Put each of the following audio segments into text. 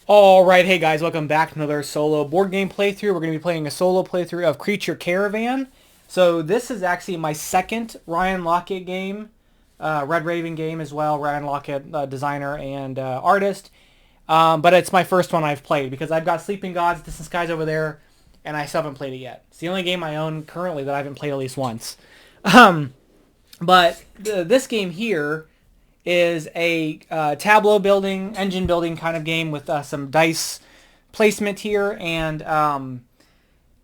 Alright, hey guys, welcome back to another solo board game playthrough. We're going to be playing a solo playthrough of Creature Caravan. So this is actually my second Ryan Lockett game, Red Raven game as well. Ryan Lockett, designer and artist. But it's my first one I've played because I've got Sleeping Gods, Distant Skies over there, and I still haven't played it yet. It's the only game I own currently that I haven't played at least once. But this game here is a tableau building, engine building kind of game with some dice placement here. And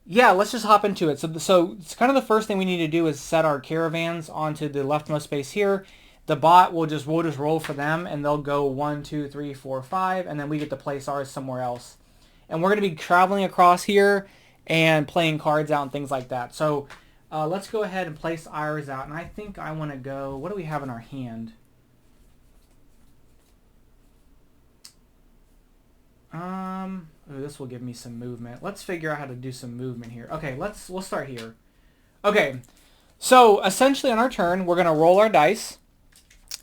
yeah, let's just hop into it. So it's kind of the first thing we need to do is set our caravans onto the leftmost space here. The bot we'll just roll for them, and they'll go 1, 2, 3, 4, 5, and then we get to place ours somewhere else. And we're going to be traveling across here and playing cards out and things like that. So let's go ahead and place ours out. And I think I want to go. What do we have in our hand? Ooh, this will give me some movement. Let's figure out how to do some movement here. Okay, we'll start here. Okay, so essentially on our turn, we're gonna roll our dice,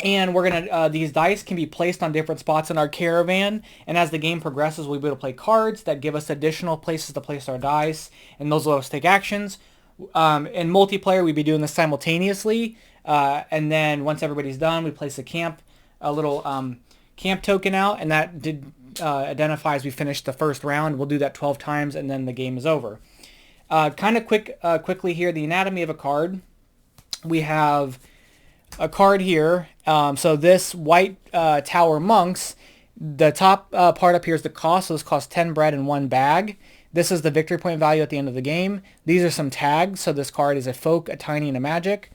and we're gonna these dice can be placed on different spots in our caravan. And as the game progresses, we'll be able to play cards that give us additional places to place our dice, and those will let us take actions. In multiplayer, we'd be doing this simultaneously, and then once everybody's done, we place a little camp token out, and that identifies we finished the first round. We'll do that 12 times, and then the game is over. Quickly here, the anatomy of a card. We have a card here. So this white tower monks, the top part up here is the cost. So this costs 10 bread and 1 bag. This is the victory point value at the end of the game. These are some tags. So this card is a folk, a tiny, and a magic.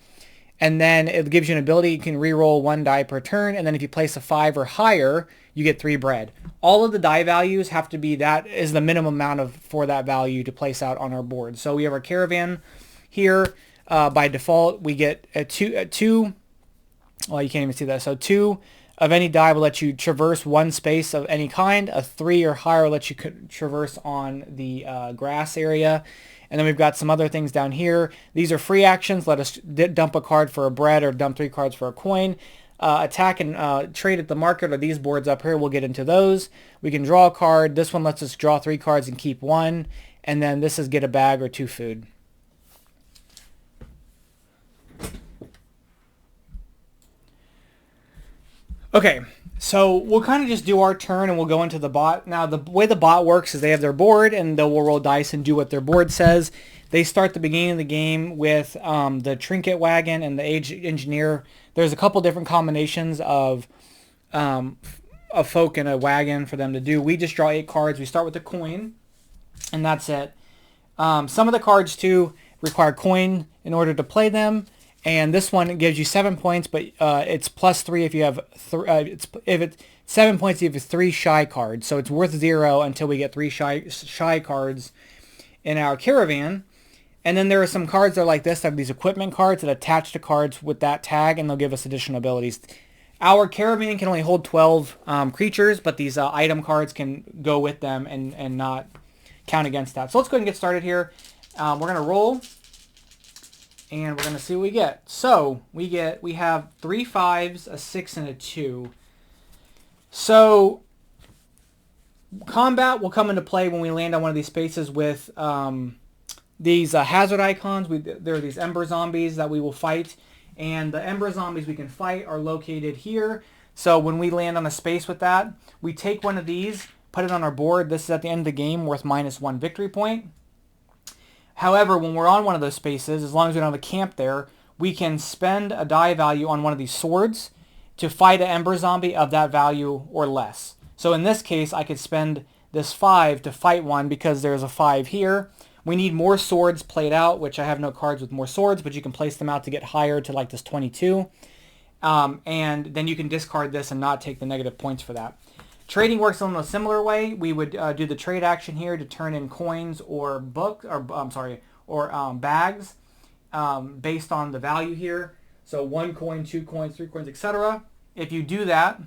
And then it gives you an ability. You can re-roll 1 die per turn. And then if you place a 5 or higher, you get 3 bread. All of the die values have to be, that is the minimum amount for that value to place out on our board. So we have our caravan here. By default, we get a two. Well, you can't even see that. So 2 of any die will let you traverse 1 space of any kind. A 3 or higher will let you traverse on the grass area. And then we've got some other things down here. These are free actions. Let us dump a card for a bread or dump 3 cards for a coin. Attack and trade at the market are these boards up here. We'll get into those. We can draw a card. This one lets us draw 3 cards and keep 1. And then this is get a bag or 2 food. Okay, so we'll kind of just do our turn and we'll go into the bot. Now, the way the bot works is they have their board and they'll roll dice and do what their board says. They start the beginning of the game with the trinket wagon and the age engineer. There's a couple different combinations of a folk and a wagon for them to do. We just draw 8 cards. We start with a coin, and that's it. Some of the cards, too, require coin in order to play them. And this one gives you 7 points, but it's +3 if you have if it's 7 points if you have 3 shy cards. So it's worth 0 until we get 3 shy cards in our caravan. And then there are some cards that are like this. That have these equipment cards that attach to cards with that tag, and they'll give us additional abilities. Our caravan can only hold 12 creatures, but these item cards can go with them and not count against that. So let's go ahead and get started here. We're going to roll. And we're going to see what we get. So we have 3 5s, a 6, and a 2. So combat will come into play when we land on one of these spaces with these hazard icons. There are these ember zombies that we will fight. And the ember zombies we can fight are located here. So when we land on a space with that, we take one of these, put it on our board. This is at the end of the game, worth -1 victory point. However, when we're on one of those spaces, as long as we don't have a camp there, we can spend a die value on one of these swords to fight an ember zombie of that value or less. So in this case, I could spend this 5 to fight one because there's a 5 here. We need more swords played out, which I have no cards with more swords, but you can place them out to get higher to like this 22. And then you can discard this and not take the negative points for that. Trading works in a similar way. We would do the trade action here to turn in coins or bags based on the value here. So 1 coin, 2 coins, 3 coins, etc. If you do that,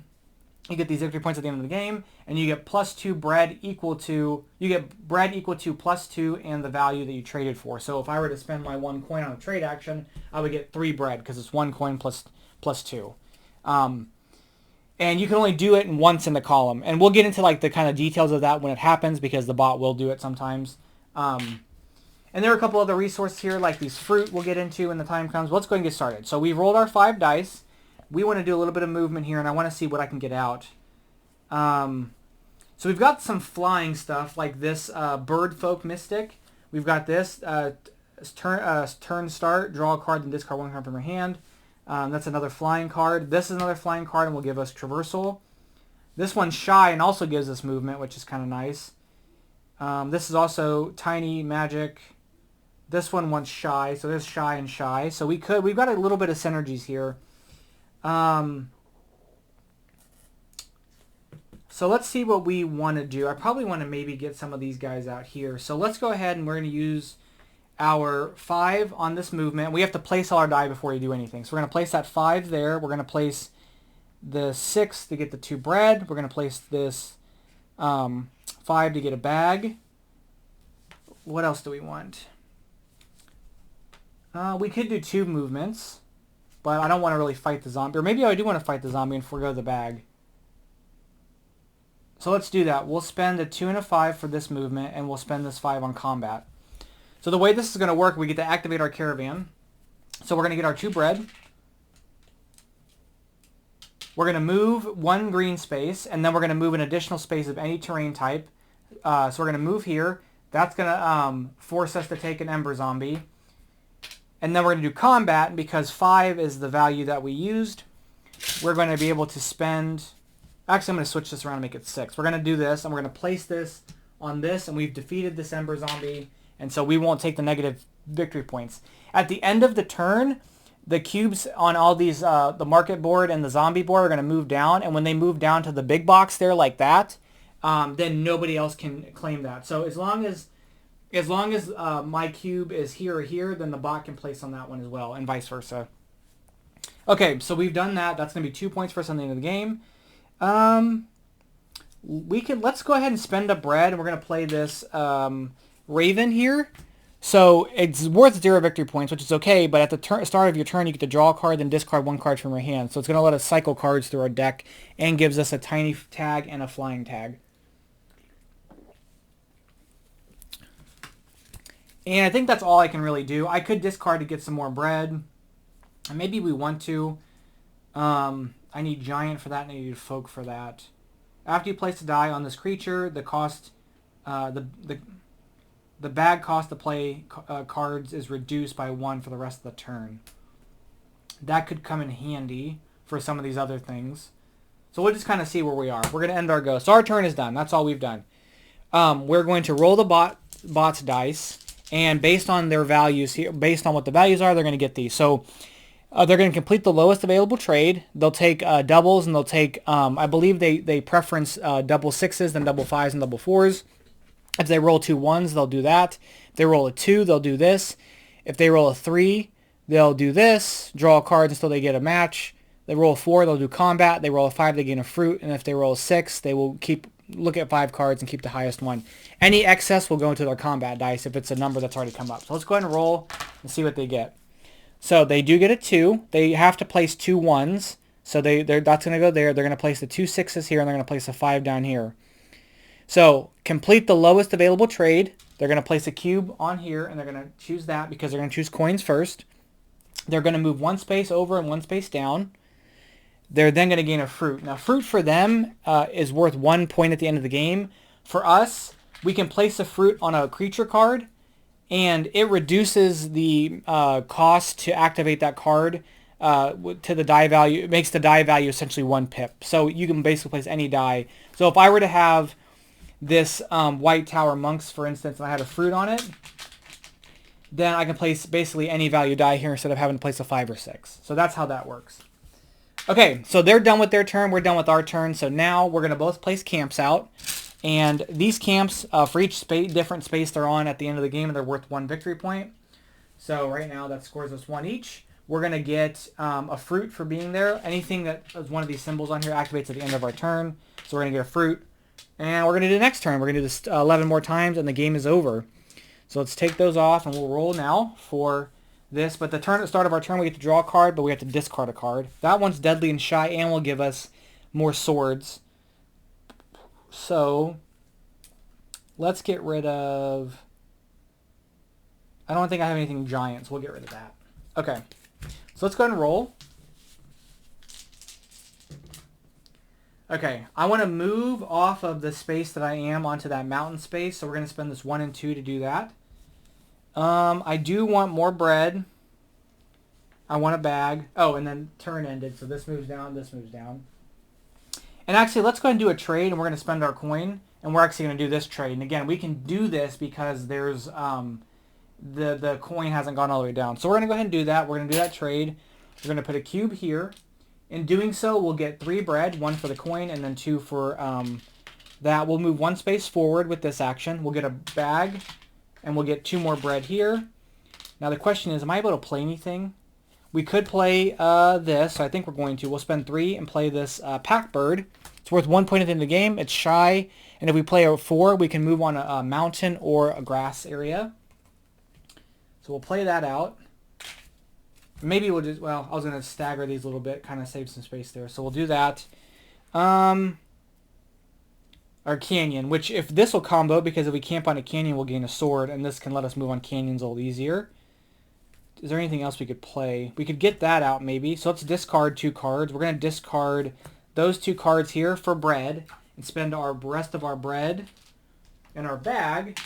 you get these victory points at the end of the game, and you get +2 bread equal to +2 and the value that you traded for. So if I were to spend my 1 coin on a trade action, I would get 3 bread because it's 1 coin plus 2. And you can only do it once in the column. And we'll get into like the kind of details of that when it happens, because the bot will do it sometimes. And there are a couple other resources here, like these fruit we'll get into when the time comes. Let's go ahead and get started. So we rolled our 5 dice. We want to do a little bit of movement here, and I want to see what I can get out. So we've got some flying stuff, like this Bird Folk Mystic. We've got this turn start, draw a card, then discard 1 card from your hand. That's another flying card. This is another flying card and will give us traversal. This one's shy and also gives us movement, which is kind of nice. This is also tiny magic. This one wants shy, so there's shy and shy. So we've got a little bit of synergies here. So let's see what we want to do. I probably want to maybe get some of these guys out here. So let's go ahead and we're going to use our 5 on this movement. We have to place all our die before you do anything. So we're going to place that 5 there. We're going to place the 6 to get the 2 bread. We're going to place this 5 to get a bag. What else do we want? We could do 2 movements, but I don't want to really fight the zombie. Or maybe I do want to fight the zombie and forego the bag. So let's do that. We'll spend a 2 and a 5 for this movement, and we'll spend this 5 on combat. So the way this is going to work, we get to activate our caravan. So we're going to get our 2 bread. We're going to move 1 green space, and then we're going to move an additional space of any terrain type. So we're going to move here. That's going to force us to take an Ember Zombie. And then we're going to do combat, and because 5 is the value that we used, we're going to be able to spend... Actually, I'm going to switch this around and make it 6. We're going to do this, and we're going to place this on this, and we've defeated this Ember Zombie, and so we won't take the negative victory points. At the end of the turn, the cubes on all these, the market board and the zombie board are going to move down, and when they move down to the big box there like that, then nobody else can claim that. So as long as my cube is here or here, then the bot can place on that one as well, and vice versa. Okay, so we've done that. That's going to be 2 points for us on the end of the game. Let's go ahead and spend a bread, and we're going to play this Raven here. So it's worth 0 victory points, which is okay, but at the start of your turn, you get to draw a card, then discard 1 card from your hand. So it's going to let us cycle cards through our deck and gives us a tiny tag and a flying tag. And I think that's all I can really do. I could discard to get some more bread. And maybe we want to. I need Giant for that, and I need Folk for that. After you place a die on this creature, the cost, the bag cost to play cards is reduced by 1 for the rest of the turn. That could come in handy for some of these other things. So we'll just kind of see where we are. We're going to end our go. So our turn is done. That's all we've done. We're going to roll the bot's dice, and based on their values here, based on what the values are, they're going to get these. So they're going to complete the lowest available trade. They'll take doubles, and they'll take, I believe they preference double 6s, then double 5s, and double 4s. If they roll 2 1s, they'll do that. If they roll a 2, they'll do this. If they roll a 3, they'll do this. Draw cards until they get a match. They roll a 4, they'll do combat. They roll a 5, they gain a fruit. And if they roll a 6, they will look at 5 cards and keep the highest one. Any excess will go into their combat dice if it's a number that's already come up. So let's go ahead and roll and see what they get. So they do get a 2. They have to place 2 1s. So that's going to go there. They're going to place the 2 6s here, and they're going to place a 5 down here. So complete the lowest available trade. They're going to place a cube on here, and they're going to choose that because they're going to choose coins first. They're going to move 1 space over and 1 space down. They're then going to gain a fruit. Now, fruit for them is worth 1 point at the end of the game. For us, we can place a fruit on a creature card, and it reduces the cost to activate that card to the die value. It makes the die value essentially 1 pip. So you can basically place any die. So if I were to have this White Tower Monks, for instance, and I had a fruit on it, then I can place basically any value die here instead of having to place a 5 or 6. So that's how that works. Okay, so they're done with their turn. We're done with our turn. So now we're going to both place camps out. And these camps, for each different space they're on at the end of the game, they're worth 1 victory point. So right now that scores us 1 each. We're going to get a fruit for being there. Anything that is one of these symbols on here activates at the end of our turn. So we're going to get a fruit. And we're going to do the next turn. We're going to do this 11 more times, and the game is over. So let's take those off, and we'll roll now for this. But the start of our turn, we get to draw a card, but we have to discard a card. That one's deadly and shy and will give us more swords. So let's get rid of... I don't think I have anything giant, so we'll get rid of that. Okay, so let's go ahead and roll. Okay, I want to move off of the space that I am onto that mountain space, so we're going to spend this 1 and 2 to do that. I do want more bread. I want a bag. Oh, and then turn ended, so this moves down, this moves down. And actually, let's go ahead and do a trade, and we're going to spend our coin, and we're actually going to do this trade. And again, we can do this because there's the coin hasn't gone all the way down. So we're going to go ahead and do that. We're going to do that trade. We're going to put a cube here. In doing so, we'll get 3 bread, 1 for the coin, and then 2 for that. We'll move 1 space forward with this action. We'll get a bag, and we'll get 2 more bread here. Now the question is, am I able to play anything? We could play this, so I think we're going to. We'll spend 3 and play this pack bird. It's worth 1 point at the end of the game. It's shy, and if we play a 4, we can move on a mountain or a grass area. So we'll play that out. Maybe we'll just, well, I was going to stagger these a little bit, kind of save some space there. So we'll do that. Our canyon, which if this will combo, because if we camp on a canyon, we'll gain a sword, and this can let us move on canyons a little easier. Is there anything else we could play? We could get that out maybe. So let's discard 2 cards. We're going to discard those 2 cards here for bread and spend our rest of our bread in our bag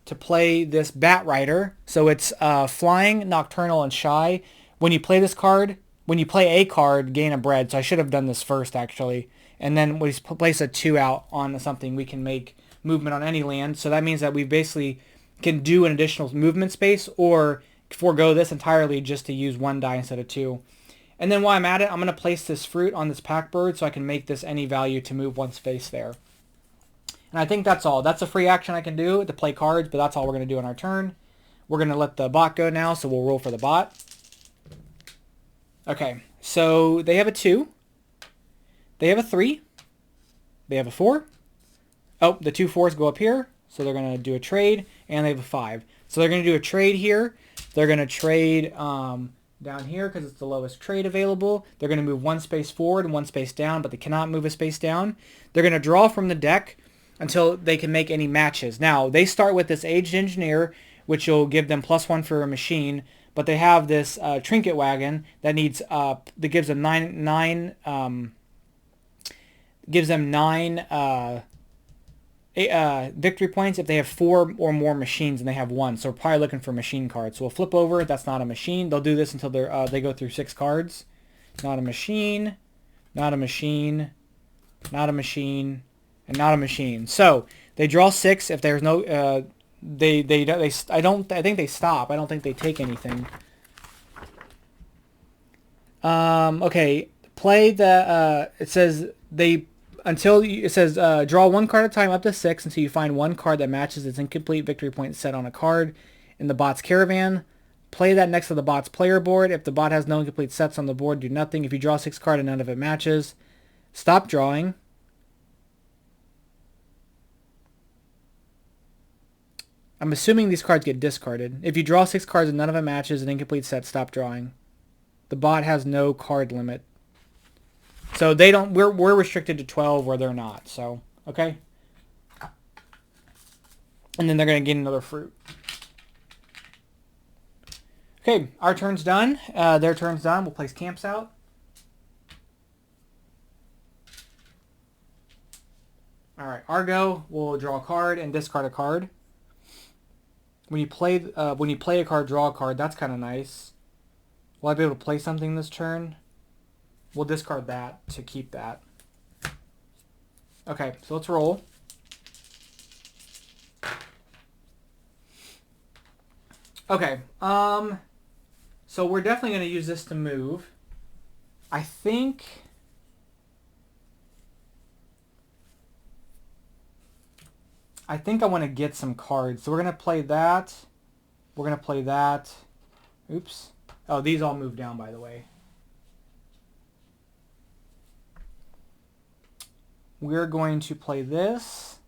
to play this Bat Rider. So it's flying, nocturnal, and shy. When you play this card, when you play a card, gain a bread. So I should have done this first, actually. And then we place a 2 out on something, we can make movement on any land. So that means that we basically can do an additional movement space or forego this entirely just to use 1 die instead of 2. And then while I'm at it, I'm going to place this fruit on this pack bird so I can make this any value to move 1 space there. And I think that's all. That's a free action I can do to play cards, but that's all we're going to do on our turn. We're going to let the bot go now, so we'll roll for the bot. Okay, so they have a 2. They have a 3. They have a 4. Oh, the 2 4s go up here, so they're going to do a trade, and they have a 5. So they're going to do a trade here. They're going to trade down here because it's the lowest trade available. They're going to move 1 space forward and 1 space down, but they cannot move a space down. They're going to draw from the deck until they can make any matches. Now, they start with this Aged Engineer, which will give them +1 for a machine, but they have this Trinket Wagon that needs that gives them 9 victory points if they have 4 or more machines and they have 1. So we're probably looking for machine cards. So we'll flip over. That's not a machine. They'll do this until they go through 6 cards. Not a machine. Not a machine. Not a machine. And not a machine. So they draw 6. If there's no, I think they stop. I don't think they take anything. Okay. Play the. It says draw 1 card at a time up to 6 until you find 1 card that matches its incomplete victory point set on a card in the bot's caravan. Play that next to the bot's player board. If the bot has no incomplete sets on the board, do nothing. If you draw 6 cards and none of it matches, stop drawing. I'm assuming these cards get discarded. If you draw 6 cards and none of them matches an incomplete set, stop drawing. The bot has no card limit. So they don't. We're restricted to 12 where they're not. So okay. And then they're going to gain another fruit. Okay, our turn's done. Their turn's done. We'll place camps out. All right, our go. We'll draw a card and discard a card. When you play a card, draw a card. That's kind of nice. Will I be able to play something this turn? We'll discard that to keep that. Okay, so let's roll. Okay, so we're definitely going to use this to move. I think I want to get some cards. So we're going to play that. We're going to play that. Oops. Oh, these all move down, by the way. We're going to play this,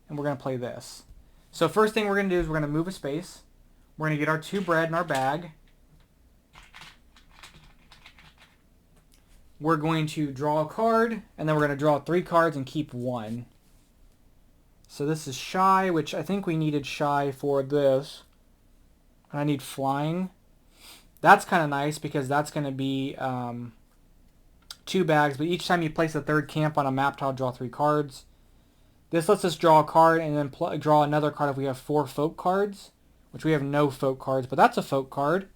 and we're going to play this. So first thing we're going to do is we're going to move a space. We're going to get our 2 bread in our bag. we're going to draw a card, and then we're going to draw 3 cards and keep 1. So this is Shy, which I think we needed Shy for this. And I need Flying. That's kind of nice because that's going to be 2 bags, but each time you place a 3rd camp on a map tile, draw 3 cards. This lets us draw a card and then draw another card if we have 4 folk cards, which we have no folk cards, but that's a folk card.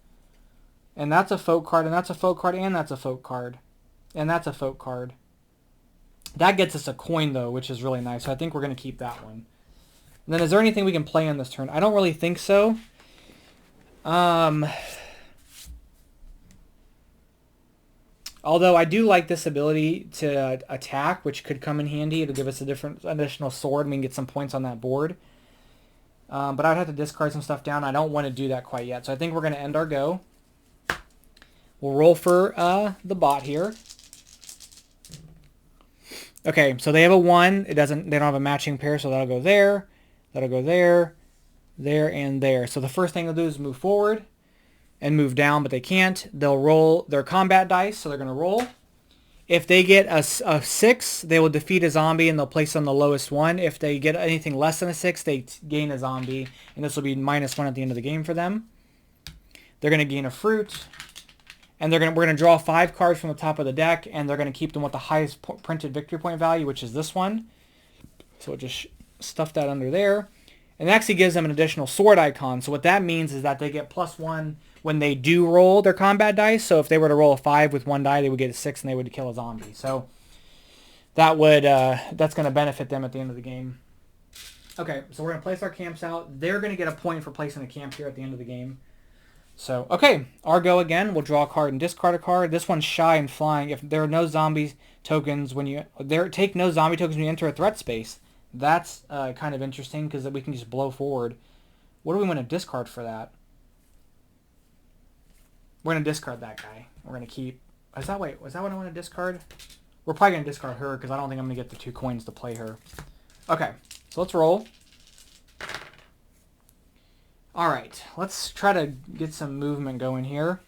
And that's a folk card, and that's a folk card, and that's a folk card. And that's a folk card. That gets us a coin, though, which is really nice. So I think we're going to keep that one. And then is there anything we can play on this turn? I don't really think so. Although I do like this ability to attack, which could come in handy. It'll give us a different additional sword and we can get some points on that board. But I'd have to discard some stuff down. I don't want to do that quite yet. So I think we're going to end our go. We'll roll for the bot here. Okay, so they have a 1. They don't have a matching pair, so that'll go there. That'll go there, there, and there. So the first thing they'll do is move forward and move down, but they can't. They'll roll their combat dice, so they're going to roll. If they get a 6, they will defeat a zombie, and they'll place on the lowest one. If they get anything less than a 6, they gain a zombie, and this will be -1 at the end of the game for them. They're going to gain a fruit, and we're going to draw 5 cards from the top of the deck, and they're going to keep them with the highest printed victory point value, which is this one. So we'll just stuff that under there. And it actually gives them an additional sword icon. So what that means is that they get +1 when they do roll their combat dice. So if they were to roll a 5 with 1 die, they would get a 6 and they would kill a zombie. So that would that's going to benefit them at the end of the game. Okay, so we're going to place our camps out. They're going to get a point for placing a camp here at the end of the game. So, okay, our go again. We'll draw a card and discard a card. This one's Shy and Flying. If there are no zombie tokens take no zombie tokens when you enter a threat space. That's kind of interesting because we can just blow forward. What do we want to discard for that? We're going to discard that guy. We're going to keep... Was that what I want to discard? We're probably going to discard her because I don't think I'm going to get the 2 coins to play her. Okay, so let's roll. Alright, let's try to get some movement going here.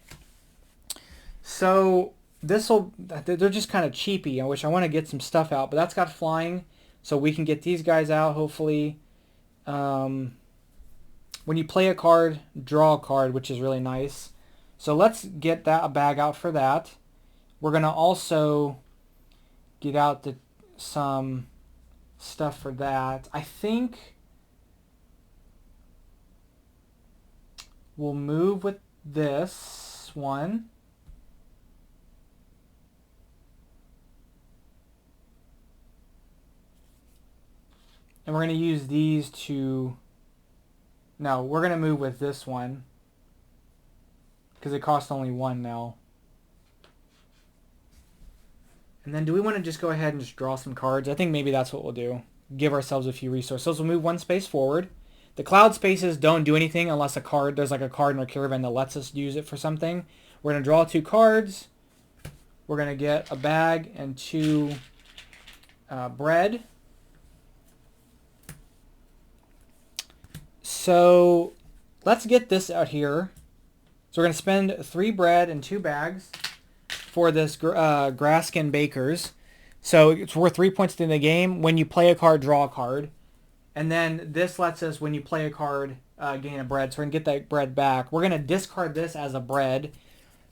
So, they're just kind of cheapy, which I want to get some stuff out, but that's got Flying. So we can get these guys out, hopefully. When you play a card, draw a card, which is really nice. So let's get a bag out for that. We're going to also get out some stuff for that. I think we'll move with this one. And we're going to use these to... No, we're going to move with this one. Because it costs only 1 now. And then do we want to just go ahead and just draw some cards? I think maybe that's what we'll do. Give ourselves a few resources. So we'll move 1 space forward. The cloud spaces don't do anything unless there's like a card in our Caravan that lets us use it for something. We're going to draw 2 cards. We're going to get a bag and 2 bread. So let's get this out here. So we're going to spend 3 bread and 2 bags for this Graskin Bakers. So it's worth 3 points in the game. When you play a card, draw a card. And then this lets us, when you play a card, gain a bread. So we're going to get that bread back. We're going to discard this as a bread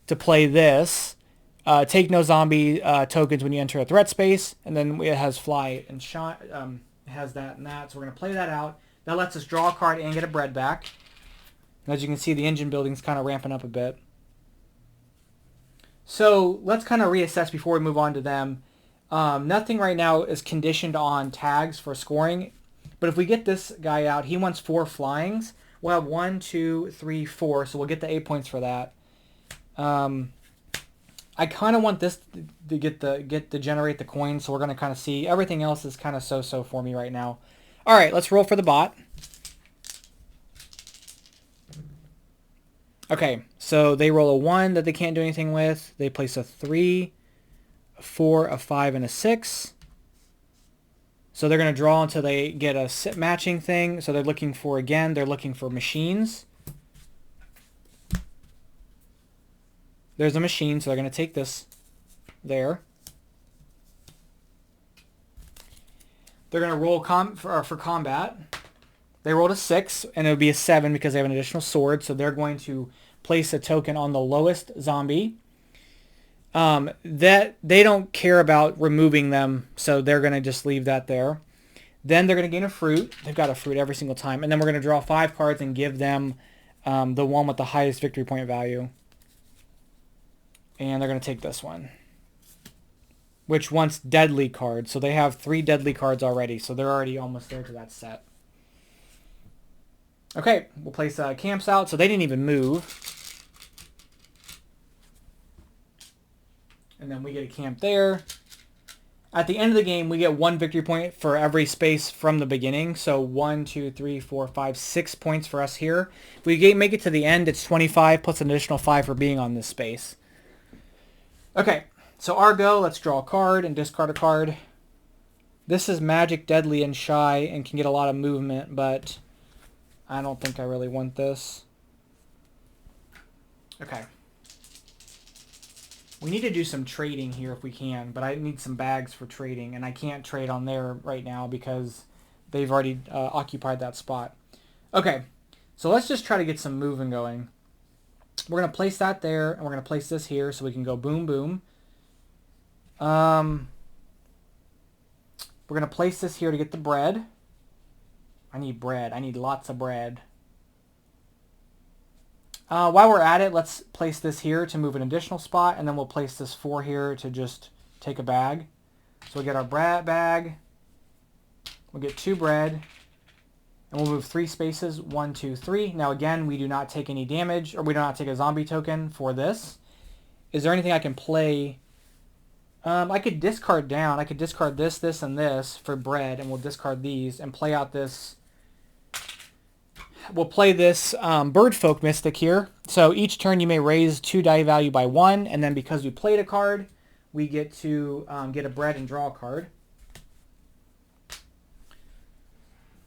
to play this. Take no zombie tokens when you enter a threat space. And then it has Fly and Shine. It has that and that. So we're going to play that out. That lets us draw a card and get a bread back. And as you can see, the engine building's kind of ramping up a bit. So let's kind of reassess before we move on to them. Nothing right now is conditioned on tags for scoring. But if we get this guy out, he wants 4 flyings. We'll have 1, 2, 3, 4. So we'll get the 8 points for that. I kind of want this to generate the coins. So we're going to kind of see. Everything else is kind of so-so for me right now. All right, let's roll for the bot. Okay, so they roll a 1 that they can't do anything with. They place a 3, a 4, a 5, and a 6. So they're going to draw until they get a matching thing. So they're looking for machines. There's a machine, so they're going to take this. there. They're going to roll for combat. They rolled a 6, and it would be a 7 because they have an additional sword, so they're going to place a token on the lowest zombie. That they don't care about removing them, so they're going to just leave that there. Then they're going to gain a fruit. They've got a fruit every single time. And then we're going to draw 5 cards and give them the one with the highest victory point value. And they're going to take this one, which wants deadly cards. So they have 3 deadly cards already, so they're already almost there to that set. Okay, we'll place camps out. So they didn't even move. And then we get a camp there. At the end of the game, we get 1 victory point for every space from the beginning. So 1, 2, 3, 4, 5, 6 points for us here. If we make it to the end, it's 25 plus an additional 5 for being on this space. Okay, so our go. Let's draw a card and discard a card. This is Magic, Deadly, and Shy and can get a lot of movement, but I don't think I really want this. Okay. We need to do some trading here if we can, but I need some bags for trading, and I can't trade on there right now because they've already occupied that spot. Okay, so let's just try to get some moving going. We're going to place that there, and we're going to place this here so we can go boom, boom. We're going to place this here to get the bread. I need bread. I need lots of bread. While we're at it, let's place this here to move an additional spot, and then we'll place this 4 here to just take a bag. So we'll get our bread bag. We'll get 2 bread, and we'll move 3 spaces. 1, 2, 3. Now again, we do not take any damage, or we do not take a zombie token for this. Is there anything I can play? I could discard down. I could discard this, this, and this for bread, and we'll discard these and play out this. We'll play this Birdfolk Mystic here. So each turn you may raise 2 die value by 1, and then because we played a card, we get to get a bread and draw a card.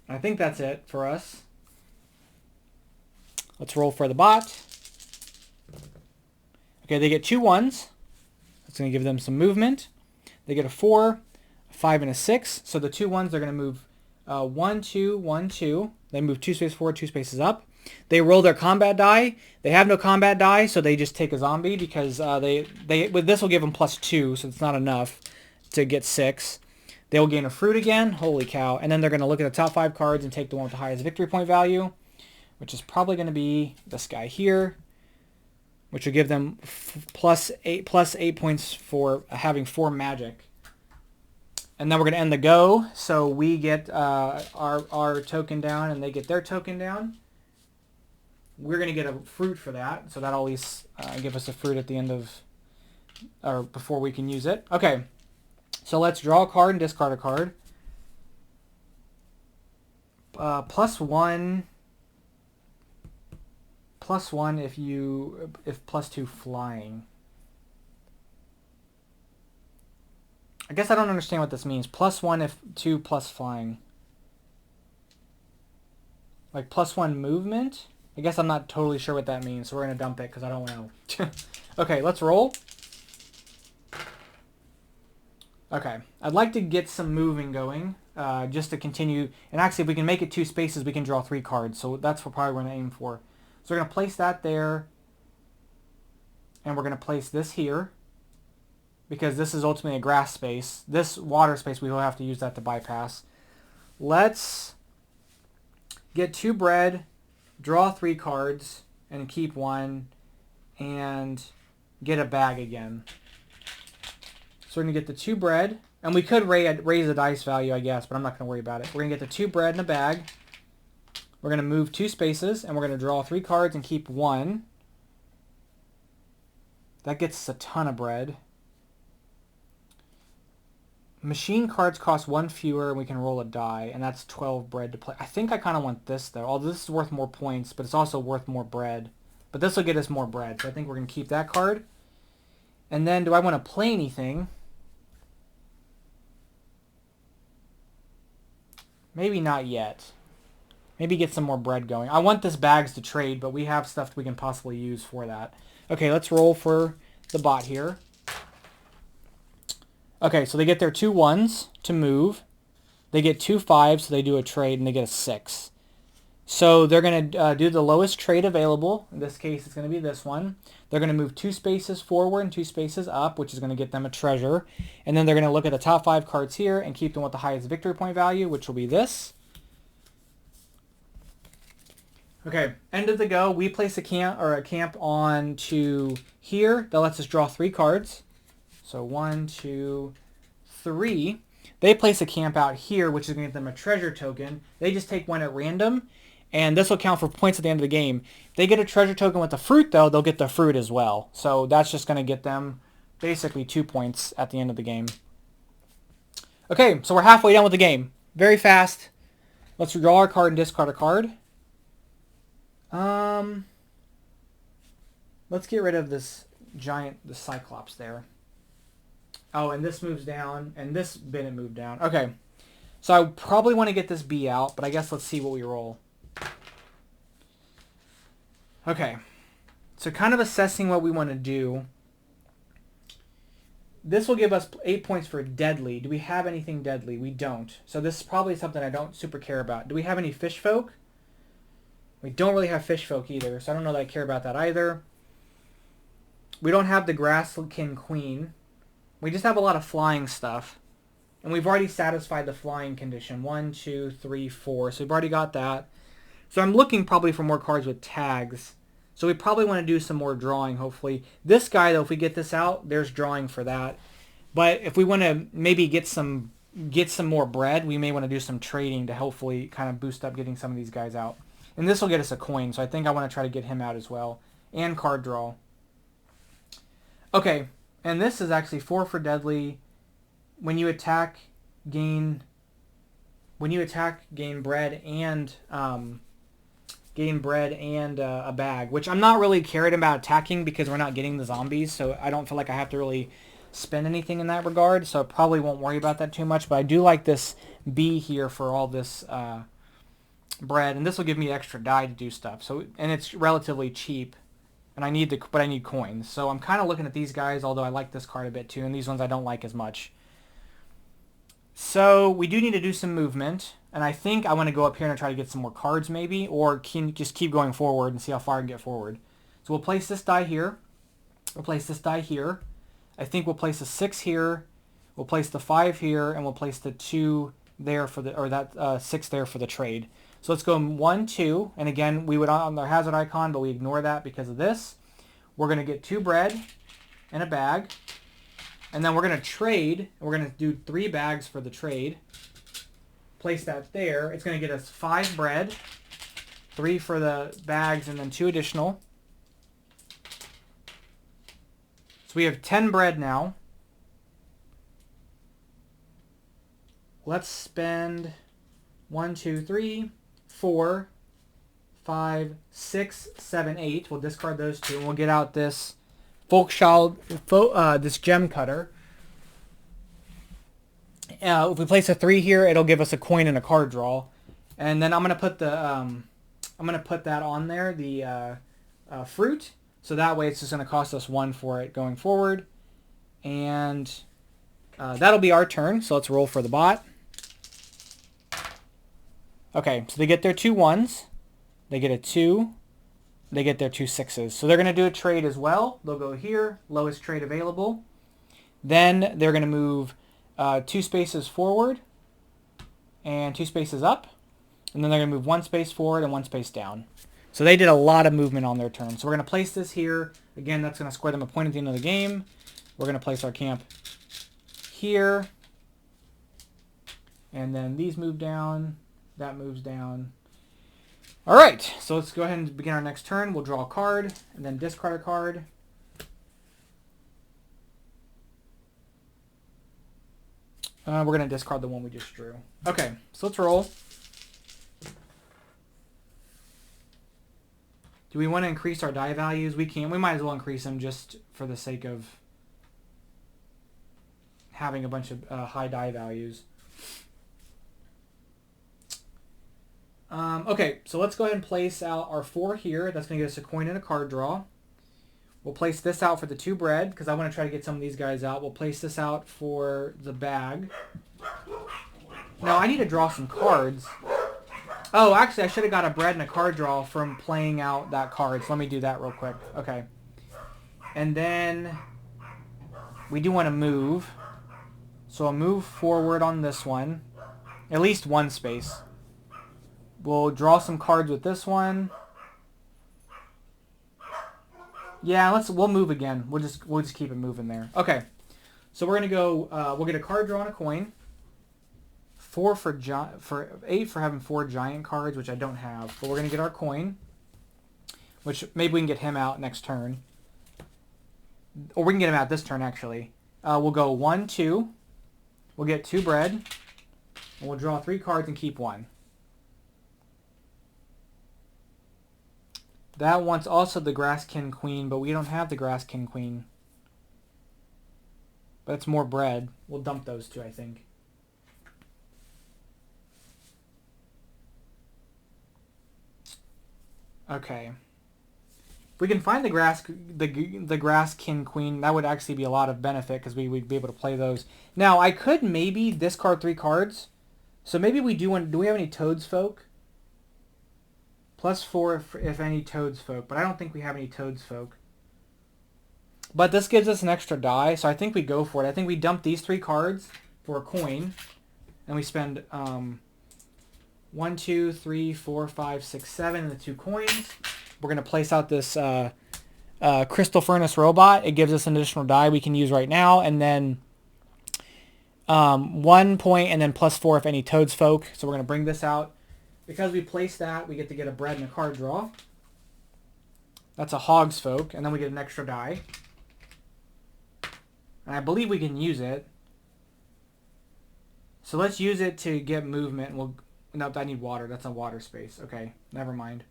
I think that's it for us. Let's roll for the bot. Okay, they get 2 1s. That's going to give them some movement. They get a 4, a 5, and a 6. So the 2 1s are going to move 1, 2, 1, 2. They move 2 spaces forward, 2 spaces up. They roll their combat die. They have no combat die, so they just take a zombie because this will give them +2, so it's not enough to get 6. They'll gain a fruit again. Holy cow. And then they're going to look at the top 5 cards and take the one with the highest victory point value, which is probably going to be this guy here, which will give them +8 points for having 4 magic. And then we're going to end the go, so we get our token down and they get their token down. We're going to get a fruit for that, so that'll at least give us a fruit at the end of, or before we can use it. Okay, so let's draw a card and discard a card. +1 if +2 flying. I guess I don't understand what this means. +1 if 2 plus flying. Like +1 movement? I guess I'm not totally sure what that means, so we're going to dump it because I don't know. Okay, let's roll. Okay, I'd like to get some moving going just to continue. And actually, if we can make it 2 spaces, we can draw 3 cards. So that's what probably we're going to aim for. So we're going to place that there. And we're going to place this here, because this is ultimately a grass space. This water space, we will have to use that to bypass. Let's get 2 bread, draw 3 cards, and keep 1, and get a bag again. So we're going to get the 2 bread, and we could raise the dice value, I guess, but I'm not going to worry about it. We're going to get the 2 bread in a bag. We're going to move 2 spaces, and we're going to draw 3 cards and keep 1. That gets us a ton of bread. Machine cards cost 1 fewer, and we can roll a die, and that's 12 bread to play. I think I kind of want this, though. Although this is worth more points, but it's also worth more bread. But this will get us more bread, so I think we're going to keep that card. And then, do I want to play anything? Maybe not yet. Maybe get some more bread going. I want this bags to trade, but we have stuff we can possibly use for that. Okay, let's roll for the bot here. Okay, so they get their 2 1s to move. They get 2 5s, so they do a trade, and they get a 6. So they're going to do the lowest trade available. In this case, it's going to be this one. They're going to move 2 spaces forward and 2 spaces up, which is going to get them a treasure. And then they're going to look at the top 5 cards here and keep them with the highest victory point value, which will be this. Okay, end of the go. We place a camp on to here. That lets us draw 3 cards. So 1, 2, 3. They place a camp out here, which is going to get them a treasure token. They just take one at random, and this will count for points at the end of the game. If they get a treasure token with the fruit, though, they'll get the fruit as well. So that's just going to get them basically 2 points at the end of the game. Okay, so we're halfway done with the game. Very fast. Let's draw our card and discard a card. Let's get rid of this the Cyclops there. Oh, and this moves down, and this didn't move down. Okay, so I probably want to get this B out, but I guess let's see what we roll. Okay, so kind of assessing what we want to do. This will give us 8 points for deadly. Do we have anything deadly? We don't. So this is probably something I don't super care about. Do we have any fish folk? We don't really have fish folk either, so I don't know that I care about that either. We don't have the Grasskin Queen. We just have a lot of flying stuff. And we've already satisfied the flying condition. 1, 2, 3, 4. So we've already got that. So I'm looking probably for more cards with tags. So we probably want to do some more drawing, hopefully. This guy, though, if we get this out, there's drawing for that. But if we want to maybe get some more bread, we may want to do some trading to hopefully kind of boost up getting some of these guys out. And this will get us a coin, so I think I want to try to get him out as well. And card draw. Okay, and this is actually 4 for deadly. When you attack, gain bread and a bag, which I'm not really caring about attacking because we're not getting the zombies, so I don't feel like I have to really spend anything in that regard, so I probably won't worry about that too much. But I do like this B here for all this bread, and this will give me extra die to do stuff. So, and it's relatively cheap, and I need coins. So I'm kind of looking at these guys, although I like this card a bit too, and these ones I don't like as much. So we do need to do some movement, and I think I want to go up here and try to get some more cards maybe, or just keep going forward and see how far I can get forward. So we'll place this die here. We'll place this die here. I think we'll place a 6 here. We'll place the 5 here, and we'll place the 2 there for that 6 there for the trade. So let's go 1, 2, and again we would on our hazard icon, but we ignore that because of this. We're going to get 2 bread and a bag. And then we're going to trade. We're going to do 3 bags for the trade. Place that there. It's going to get us 5 bread, 3 for the bags, and then 2 additional. So we have 10 bread now. Let's spend 1, 2, 3, 4, 5, 6, 7, 8. We'll discard those 2, and we'll get out this this gem cutter. If we place a 3 here, it'll give us a coin and a card draw. And then I'm gonna put that on there, the fruit. So that way it's just gonna cost us 1 for it going forward. And that'll be our turn. So let's roll for the bot. Okay, so they get their 2 1s. They get a 2. They get their 2 6s. So they're going to do a trade as well. They'll go here, lowest trade available. Then they're going to move 2 spaces forward and 2 spaces up. And then they're going to move 1 space forward and 1 space down. So they did a lot of movement on their turn. So we're going to place this here. Again, that's going to score them a point at the end of the game. We're going to place our camp here. And then these move down. That moves down. All right, so let's go ahead and begin our next turn. We'll draw a card and then discard a card. We're going to discard the one we just drew. Okay, so let's roll. Do we want to increase our die values? We can. We might as well increase them just for the sake of having a bunch of high die values. Okay, so let's go ahead and place out our 4 here. That's going to get us a coin and a card draw. We'll place this out for the 2 bread, because I want to try to get some of these guys out. We'll place this out for the bag. Now, I need to draw some cards. Oh, actually, I should have got a bread and a card draw from playing out that card. So let me do that real quick. Okay. And then we do want to move. So I'll move forward on this one. At least one space. We'll draw some cards with this one. Yeah, we'll move again. We'll just keep it moving there. Okay. So we're gonna go. We'll get a card draw and a coin. 4 for 8 for having 4 giant cards, which I don't have. But we're gonna get our coin, which maybe we can get him out next turn, or we can get him out this turn actually. We'll go 1, 2. We'll get 2 bread, and we'll draw 3 cards and keep 1. That wants also the Grasskin Queen, but we don't have the Grasskin Queen. But it's more bread. We'll dump those 2, I think. Okay. If we can find the Grasskin Queen, that would actually be a lot of benefit, because we'd be able to play those. Now, I could maybe discard 3 cards. So maybe we do we have any Toads Folk? +4 if any Toads Folk, but I don't think we have any Toads Folk. But this gives us an extra die, so I think we go for it. I think we dump these 3 cards for a coin, and we spend 1, 2, 3, 4, 5, 6, 7 and the 2 coins. We're going to place out this Crystal Furnace Robot. It gives us an additional die we can use right now, and then 1 point, and then +4 if any Toads Folk. So we're going to bring this out. Because we place that, we get to get a bread and a card draw. That's a Hogs Folk, and then we get an extra die. And I believe we can use it. So let's use it to get movement. No, I need water. That's a water space. Okay, never mind.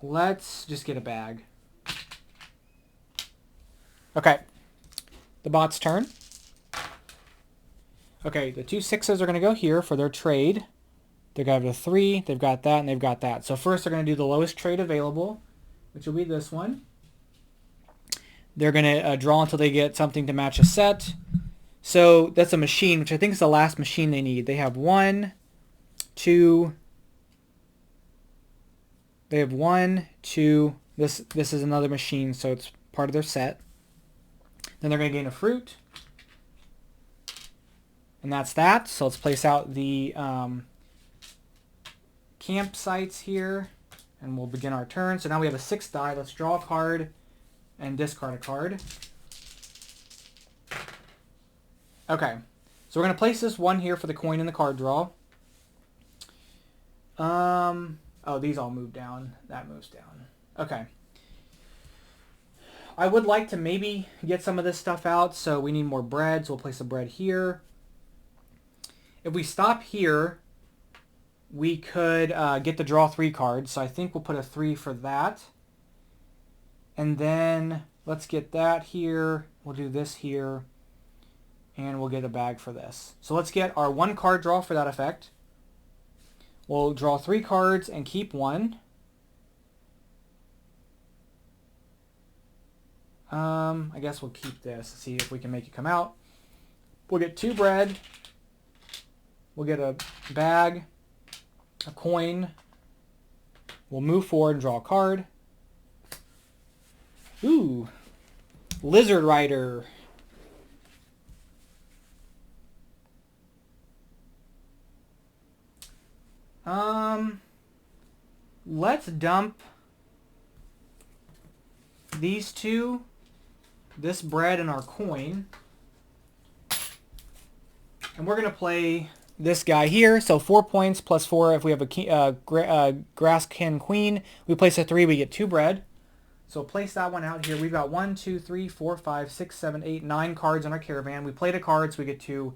Let's just get a bag. Okay. The bot's turn. Okay, the 2 6s are going to go here for their trade. They're going to have a 3, they've got that, and they've got that. So first they're going to do the lowest trade available, which will be this one. They're going to draw until they get something to match a set. So that's a machine, which I think is the last machine they need. They have 1, 2. They have 1, 2. This is another machine, so it's part of their set. Then they're going to gain a fruit. And that's that. So let's place out the campsites here. And we'll begin our turn. So now we have a 6 die. Let's draw a card and discard a card. Okay. So we're going to place this 1 here for the coin and the card draw. Oh, these all move down. That moves down. Okay. I would like to maybe get some of this stuff out, so we need more bread, so we'll place the bread here. If we stop here, we could get the draw 3 cards, so I think we'll put a 3 for that. And then let's get that here. We'll do this here, and we'll get a bag for this. So let's get our 1 card draw for that effect. We'll draw 3 cards and keep 1. I guess we'll keep this, see if we can make it come out. We'll get 2 bread. We'll get a bag, a coin. We'll move forward and draw a card. Ooh, Lizard Rider. Let's dump these 2, this bread and our coin. And we're going to play this guy here. So 4 points +4 if we have a Grasskin Queen. We place a 3, we get 2 bread. So place that one out here. We've got 1, 2, 3, 4, 5, 6, 7, 8, 9 cards on our Caravan. We played a card, so we get to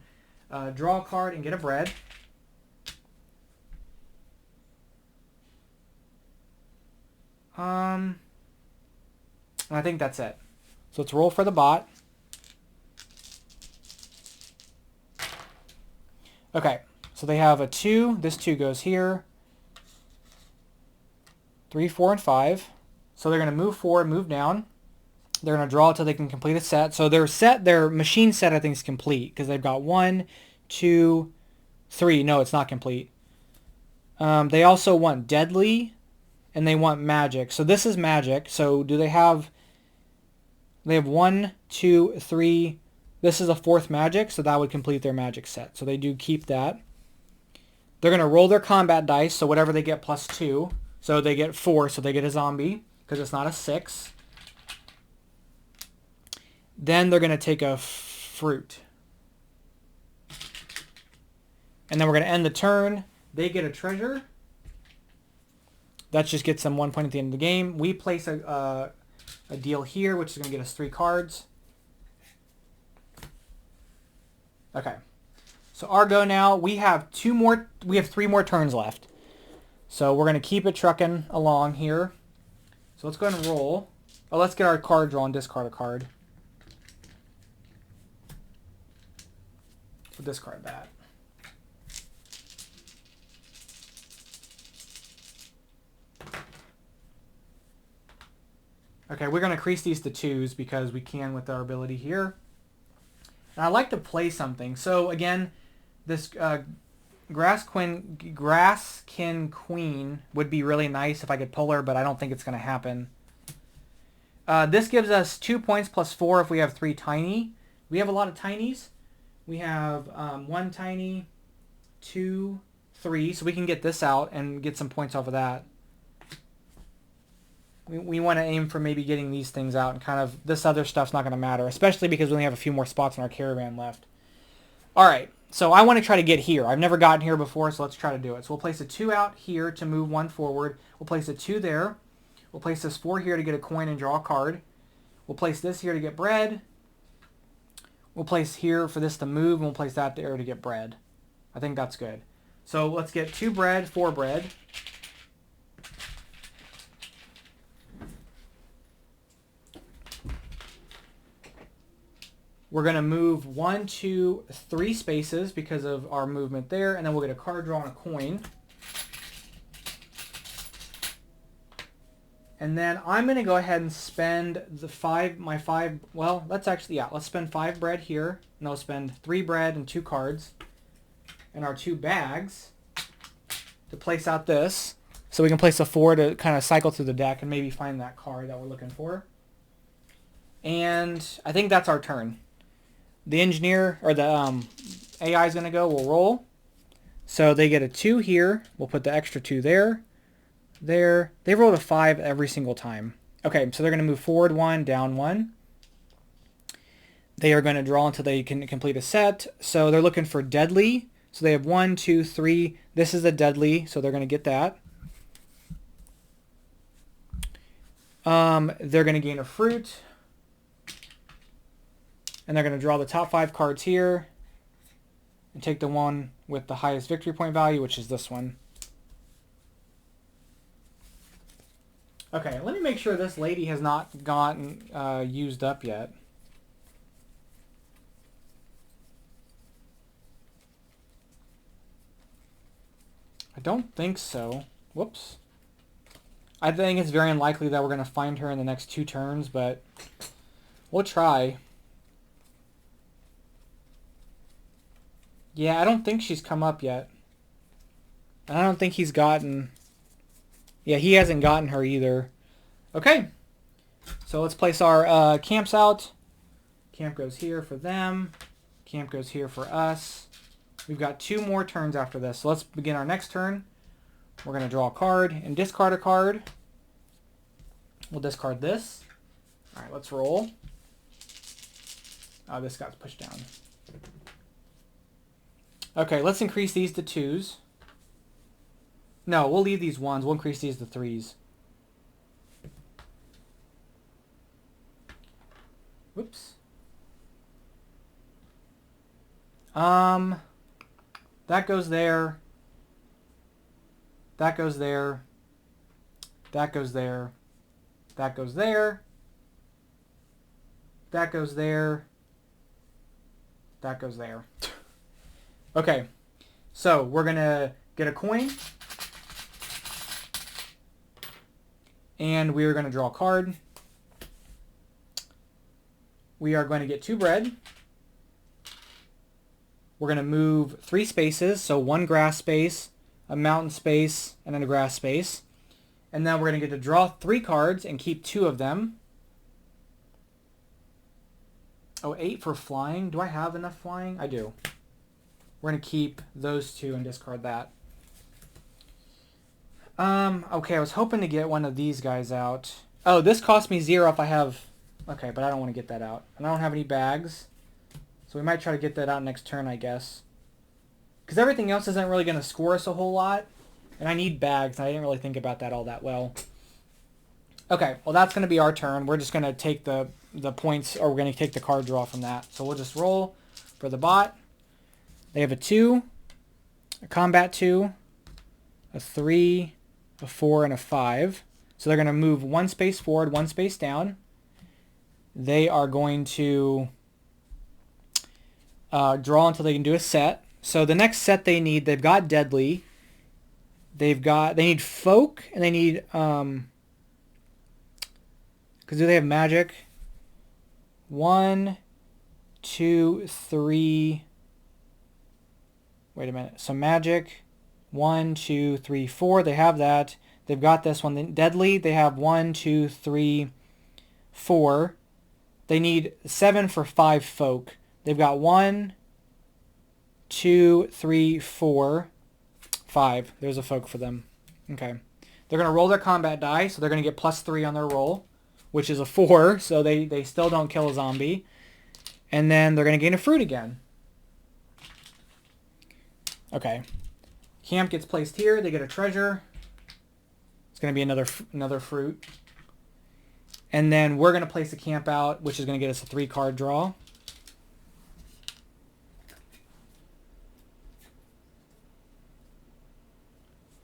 draw a card and get a bread. I think that's it. So let's roll for the bot. Okay, So they have a 2. This 2 goes here. 3, 4, and 5. So they're going to move forward, move down. They're going to draw until they can complete a set. So their machine set, I think, is complete because they've got 1, 2, 3. No, it's not complete. They also want deadly, and they want magic. So this is magic. So do they have... They have 1, 2, 3. This is a 4th magic, so that would complete their magic set. So they do keep that. They're going to roll their combat dice, so whatever they get plus 2. So they get 4, so they get a zombie, because it's not a 6. Then they're going to take a fruit. And then we're going to end the turn. They get a treasure. That just gets them 1 point at the end of the game. We place a deal here, which is going to get us 3 cards. Okay. So our go now. We have 3 more turns left. So we're going to keep it trucking along here. So let's go ahead and roll. Oh, let's get our card draw and discard a card. We'll discard that. Okay, we're going to increase these to 2s because we can with our ability here. And I'd like to play something. So again, this Grasskin Queen would be really nice if I could pull her, but I don't think it's going to happen. This gives us 2 points plus 4 if we have 3 tiny. We have a lot of tinies. We have 1 tiny, 2, 3, so we can get this out and get some points off of that. We want to aim for maybe getting these things out, and kind of this other stuff's not going to matter, especially because we only have a few more spots in our caravan left. Alright, so I want to try to get here. I've never gotten here before, so let's try to do it. So we'll place a 2 out here to move 1 forward. We'll place a 2 there. We'll place this 4 here to get a coin and draw a card. We'll place this here to get bread. We'll place here for this to move, and we'll place that there to get bread. I think that's good. So let's get 2 bread, 4 bread. We're going to move 1, 2, 3 spaces because of our movement there, and then we'll get a card draw and a coin. And then I'm going to go ahead and spend let's spend 5 bread here, and I'll spend 3 bread and 2 cards, and our 2 bags to place out this, so we can place a 4 to kind of cycle through the deck and maybe find that card that we're looking for. And I think that's our turn. The engineer, or the AI is going to go, we'll roll. So they get a 2 here. We'll put the extra 2 there. There. They rolled a 5 every single time. Okay, so they're going to move forward 1, down 1. They are going to draw until they can complete a set. So they're looking for deadly. So they have 1, 2, 3. This is a deadly, so they're going to get that. They're going to gain a fruit. And they're going to draw the top 5 cards here and take the one with the highest victory point value, which is this one. Okay, let me make sure this lady has not gotten used up yet. I don't think so. Whoops. I think it's very unlikely that we're going to find her in the next 2 turns, but we'll try. Yeah, I don't think she's come up yet. And I don't think he's gotten... Yeah, he hasn't gotten her either. Okay. So let's place our camps out. Camp goes here for them. Camp goes here for us. We've got 2 more turns after this. So let's begin our next turn. We're going to draw a card and discard a card. We'll discard this. All right, let's roll. Oh, this got pushed down. Okay, let's increase these to 2s. No, we'll leave these 1s. We'll increase these to 3s. Whoops. That goes there. That goes there. That goes there. That goes there. That goes there. That goes there. Okay. So we're going to get a coin. And we are going to draw a card. We are going to get 2 bread. We're going to move 3 spaces. So 1 grass space, a mountain space, and then a grass space. And then we're going to get to draw 3 cards and keep 2 of them. Oh, 8 for flying. Do I have enough flying? I do. We're going to keep those 2 and discard that. Okay, I was hoping to get one of these guys out. Oh, this cost me 0 if I have... Okay, but I don't want to get that out. And I don't have any bags. So we might try to get that out next turn, I guess. Because everything else isn't really going to score us a whole lot. And I need bags, and I didn't really think about that all that well. Okay, well that's going to be our turn. We're just going to take the points, or we're going to take the card draw from that. So we'll just roll for the bot. They have a 2, a combat 2, a 3, a 4, and a 5. So they're going to move 1 space forward, 1 space down. They are going to draw until they can do a set. So the next set they need, they've got Deadly. They need Folk, and they need, because do they have Magic? 1, 2, 3, wait a minute. So Magic, 1, 2, 3, 4. They have that. They've got this one. Then Deadly, they have 1, 2, 3, 4. They need 7 for 5 Folk. They've got 1, 2, 3, 4, 5. There's a Folk for them. Okay. They're going to roll their combat die, so they're going to get +3 on their roll, which is a 4, so they still don't kill a zombie. And then they're going to gain a fruit again. Okay. Camp gets placed here. They get a treasure. It's going to be another fruit. And then we're going to place a camp out, which is going to get us a 3-card draw.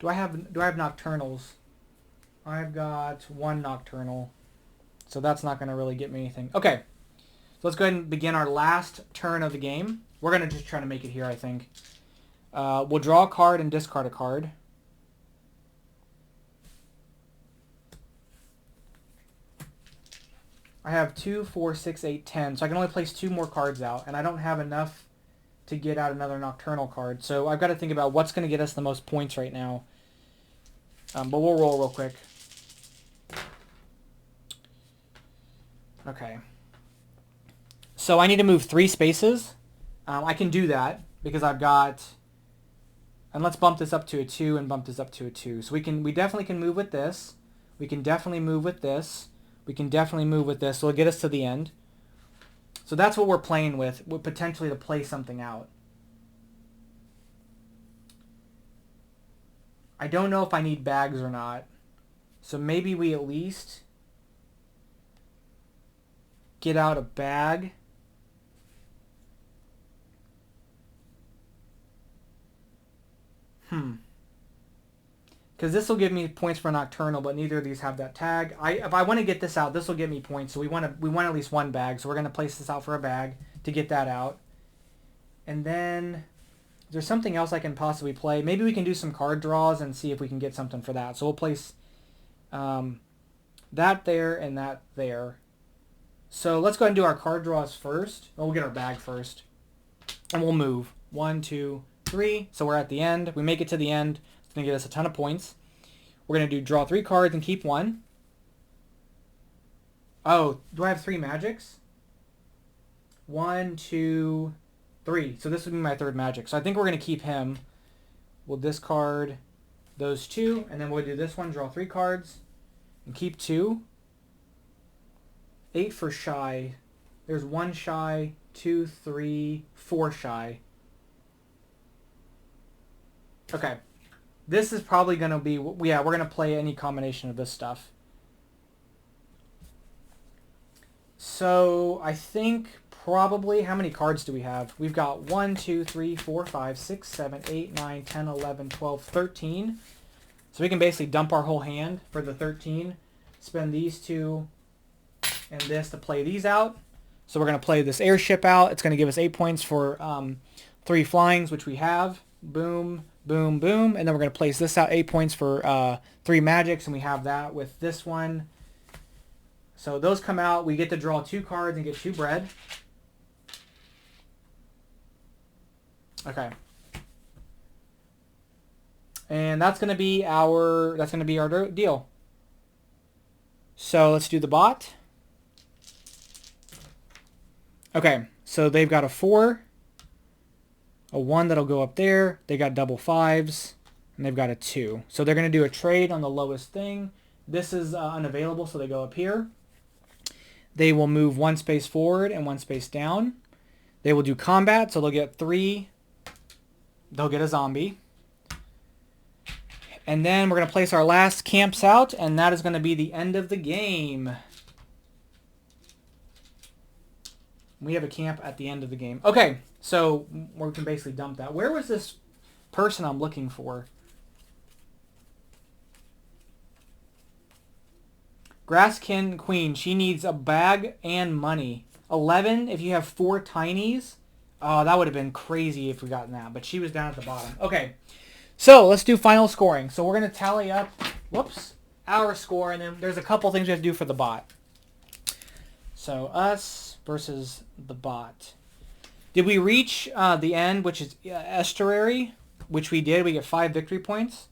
Do I have nocturnals? I've got 1 nocturnal. So that's not going to really get me anything. Okay. So let's go ahead and begin our last turn of the game. We're going to just try to make it here, I think. We'll draw a card and discard a card. I have 2, 4, 6, 8, 10. So I can only place 2 more cards out. And I don't have enough to get out another nocturnal card. So I've got to think about what's going to get us the most points right now. But we'll roll real quick. Okay. So I need to move 3 spaces. I can do that because I've got... And let's bump this up to a 2 and bump this up to a 2. So we definitely can move with this. We can definitely move with this. We can definitely move with this. So it'll get us to the end. So that's what we're playing with potentially to play something out. I don't know if I need bags or not. So maybe we at least get out a bag. Because this will give me points for Nocturnal, but neither of these have that tag. If I want to get this out, this will give me points. So we want at least 1 bag. So we're going to place this out for a bag to get that out. And then there's something else I can possibly play. Maybe we can do some card draws and see if we can get something for that. So we'll place that there and that there. So let's go ahead and do our card draws first. We'll get our bag first. And we'll move. 1, 2, 3. So we're at the end. We make it to the end. It's going to get us a ton of points. We're going to do draw 3 cards and keep 1. Oh, do I have 3 magics? 1, 2, 3. So this would be my 3rd magic. So I think we're going to keep him. We'll discard those 2. And then we'll do this one, draw 3 cards. And keep 2. 8 for shy. There's 1 shy, 2, 3, 4 shy. Okay. This is probably going to be... Yeah, we're going to play any combination of this stuff. So I think probably... How many cards do we have? We've got 1, 2, 3, 4, 5, 6, 7, 8, 9, 10, 11, 12, 13. So we can basically dump our whole hand for the 13. Spend these 2 and this to play these out. So we're going to play this airship out. It's going to give us 8 points for 3 flyings, which we have. boom, boom, boom. And then we're going to place this out, 8 points for 3 magics, and we have that with this one. So those come out. We get to draw 2 cards and get 2 bread. Okay. And that's going to be our deal. So let's do the bot. Okay, so they've got a 4, a 1 that'll go up there. They got double 5s, and they've got a 2. So they're going to do a trade on the lowest thing. This is unavailable, so they go up here. They will move 1 space forward and 1 space down. They will do combat, so they'll get 3. They'll get a zombie. And then we're going to place our last camps out, and that is going to be the end of the game. We have a camp at the end of the game. Okay, so we can basically dump that. Where was this person I'm looking for? Grasskin Queen. She needs a bag and money. 11 if you have 4 tinies. Oh, that would have been crazy if we gotten that. But she was down at the bottom. Okay, so let's do final scoring. So we're going to tally up, our score. And then there's a couple things we have to do for the bot. So us versus the bot. Did we reach the end, which is estuary, which we did? We get 5 victory points.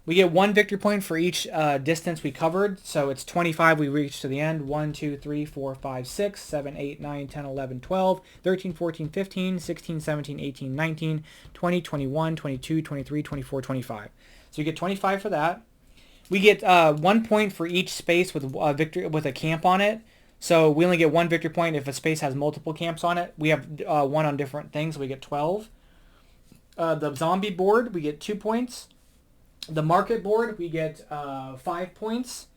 We get 1 victory point for each distance we covered. So it's 25 we reached to the end. 1, 2, 3, 4, 5, 6, 7, 8, 9, 10, 11, 12, 13, 14, 15, 16, 17, 18, 19, 20, 21, 22, 23, 24, 25. So you get 25 for that. We get 1 point for each space with a camp on it. So we only get 1 victory point if a space has multiple camps on it. We have 1 on different things. So we get 12. The zombie board, we get 2 points. The market board, we get 5 points.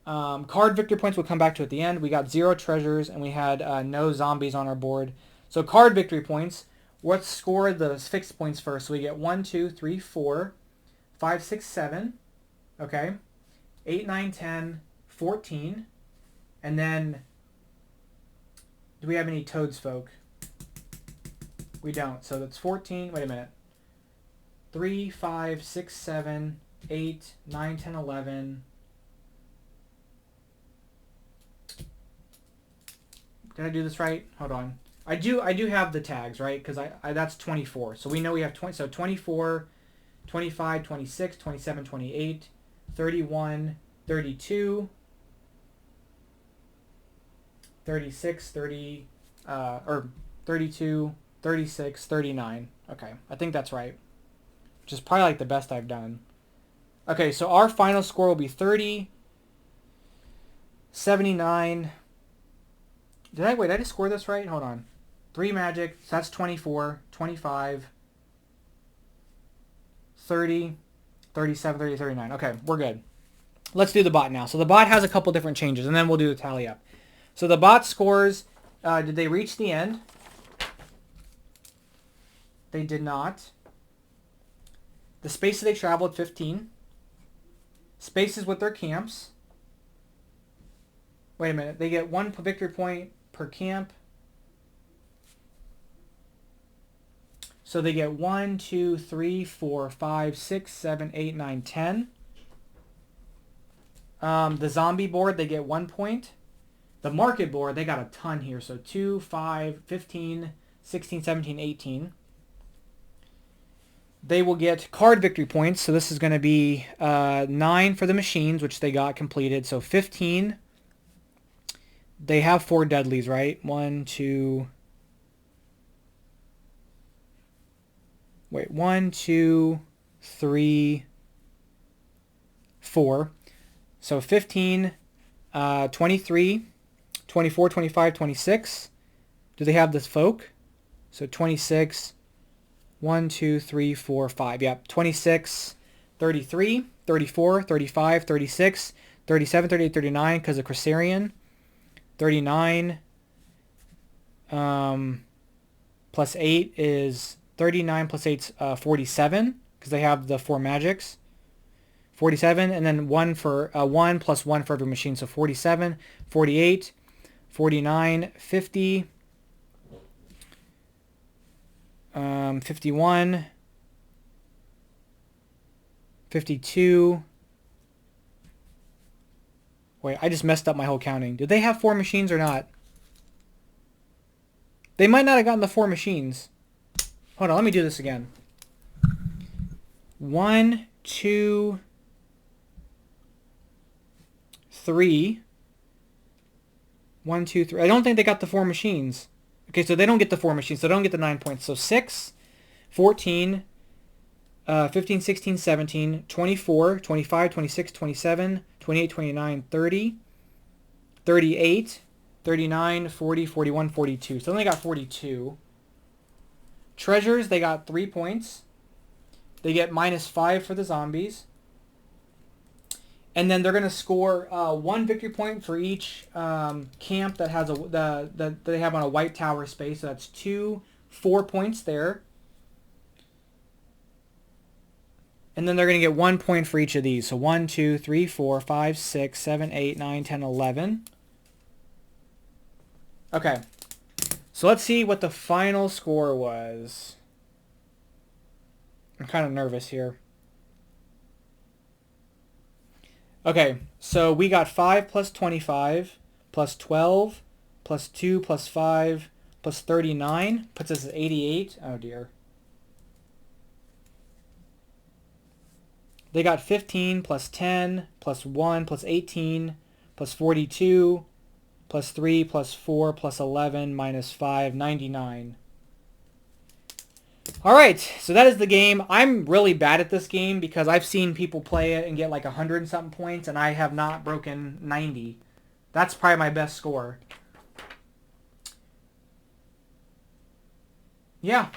Card victory points we'll come back to at the end. We got 0 treasures, and we had no zombies on our board. So card victory points, let's score the fixed points first. So we get 1, 2, 3, 4, 5, 6, 7. Okay. 8, 9, 10, 14. And then, do we have any Toads folk? We don't. So that's 14. Wait a minute. 3, 5, 6, 7, 8, 9, 10, 11. Did I do this right? Hold on. I do have the tags, right? Because I that's 24. So we know we have 20. So 24, 25, 26, 27, 28, 31, 32, 36, 30, or 32, 36, 39. Okay, I think that's right. Which is probably like the best I've done. Okay, so our final score will be 30, 79. Did I just score this right? Hold on. 3 magic, so that's 24, 25, 30, 37, 30, 39. Okay, we're good. Let's do the bot now. So the bot has a couple different changes, and then we'll do the tally up. So the bot scores, did they reach the end? They did not. The spaces they traveled, 15. Spaces with their camps. Wait a minute. They get 1 victory point per camp. So they get 1, 2, 3, 4, 5, 6, 7, 8, 9, 10. The zombie board, they get 1 point. The market board, they got a ton here. So 2, 5, 15, 16, 17, 18. They will get card victory points. So this is going to be 9 for the machines, which they got completed. So 15. They have 4 deadlies, right? 1, 2... Wait, 1, 2, 3, 4. So 15, 23, 24, 25, 26. Do they have this folk? So 26, 1, 2, 3, 4, 5. Yep, 26, 33, 34, 35, 36, 37, 38, 39 because of Crisarian. 39 plus 8 is 39 plus 8 is 47 because they have the 4 magics. 47 and then 1 for 1 plus 1 for every machine. So 47, 48, 49, 50, 51, 52. Wait, I just messed up my whole counting. Did they have 4 machines or not? They might not have gotten the 4 machines. Hold on, let me do this again. 1, 2, 3. 1, 2, 3. I don't think they got the 4 machines. Okay, so they don't get the 4 machines, so they don't get the 9 points. So 6, 14, 15, 16, 17, 24, 25, 26, 27, 28, 29, 30, 38, 39, 40, 41, 42. So they only got 42. Treasures, they got 3 points. They get -5 for the zombies. And then they're going to score 1 victory point for each camp that has that they have on a white tower space. So that's 2, 4 points there. And then they're going to get 1 point for each of these. So 1, 2, 3, 4, 5, 6, 7, 8, 9, 10, 11. Okay. So let's see what the final score was. I'm kind of nervous here. Okay, so we got 5 plus 25 plus 12 plus 2 plus 5 plus 39. Puts us at 88. Oh, dear. They got 15 plus 10 plus 1 plus 18 plus 42 plus 3 plus 4 plus 11 minus 5, 99. All right, so that is the game. I'm really bad at this game because I've seen people play it and get like 100 and something points, and I have not broken 90. That's probably my best score. Yeah.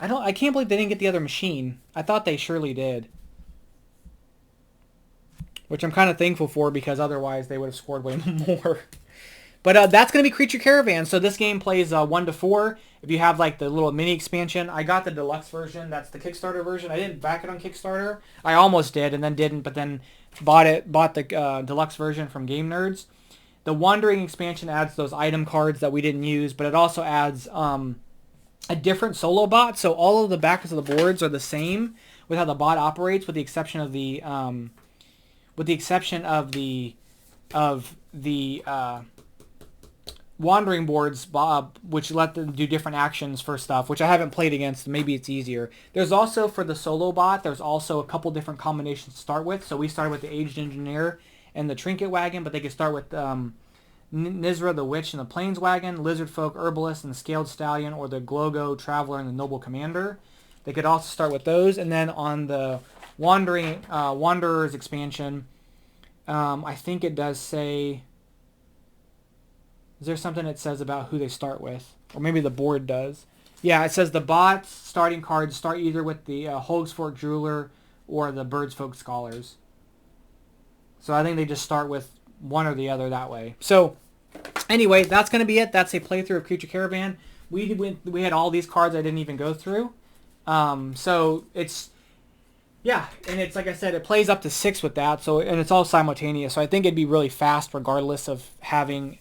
I can't believe they didn't get the other machine. I thought they surely did. Which I'm kind of thankful for because otherwise they would have scored way more. But that's going to be Creature Caravan. So this game plays 1 to 4. If you have like the little mini expansion, I got the deluxe version. That's the Kickstarter version. I didn't back it on Kickstarter. I almost did and then didn't, but then bought the deluxe version from Game Nerds. The Wandering expansion adds those item cards that we didn't use, but it also adds a different solo bot. So all of the backers of the boards are the same with how the bot operates, with the exception of the wandering boards, which let them do different actions for stuff, which I haven't played against. Maybe it's easier. There's also, for the solo bot, there's also a couple different combinations to start with. So we started with the Aged Engineer and the Trinket Wagon, but they could start with Nizra the Witch and the Plains Wagon, Lizard Folk, Herbalist, and the Scaled Stallion, or the Glogo Traveler and the Noble Commander. They could also start with those. And then on the Wanderers expansion, I think it does say... Is there something it says about who they start with? Or maybe the board does. Yeah, it says the bot's starting cards start either with the Hogsfork Jeweler or the Birds Folk Scholars. So I think they just start with one or the other that way. So anyway, that's going to be it. That's a playthrough of Creature Caravan. We had all these cards I didn't even go through. So it's... Yeah, and it's like I said, it plays up to 6 with that, so and it's all simultaneous. So I think it'd be really fast, regardless of having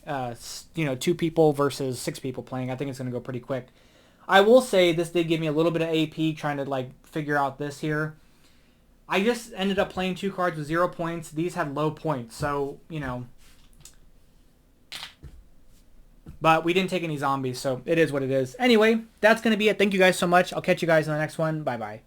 2 people versus 6 people playing. I think it's going to go pretty quick. I will say this did give me a little bit of AP trying to like figure out this here. I just ended up playing 2 cards with 0 points. These had low points, so But we didn't take any zombies, so it is what it is. Anyway, that's going to be it. Thank you guys so much. I'll catch you guys in the next one. Bye bye.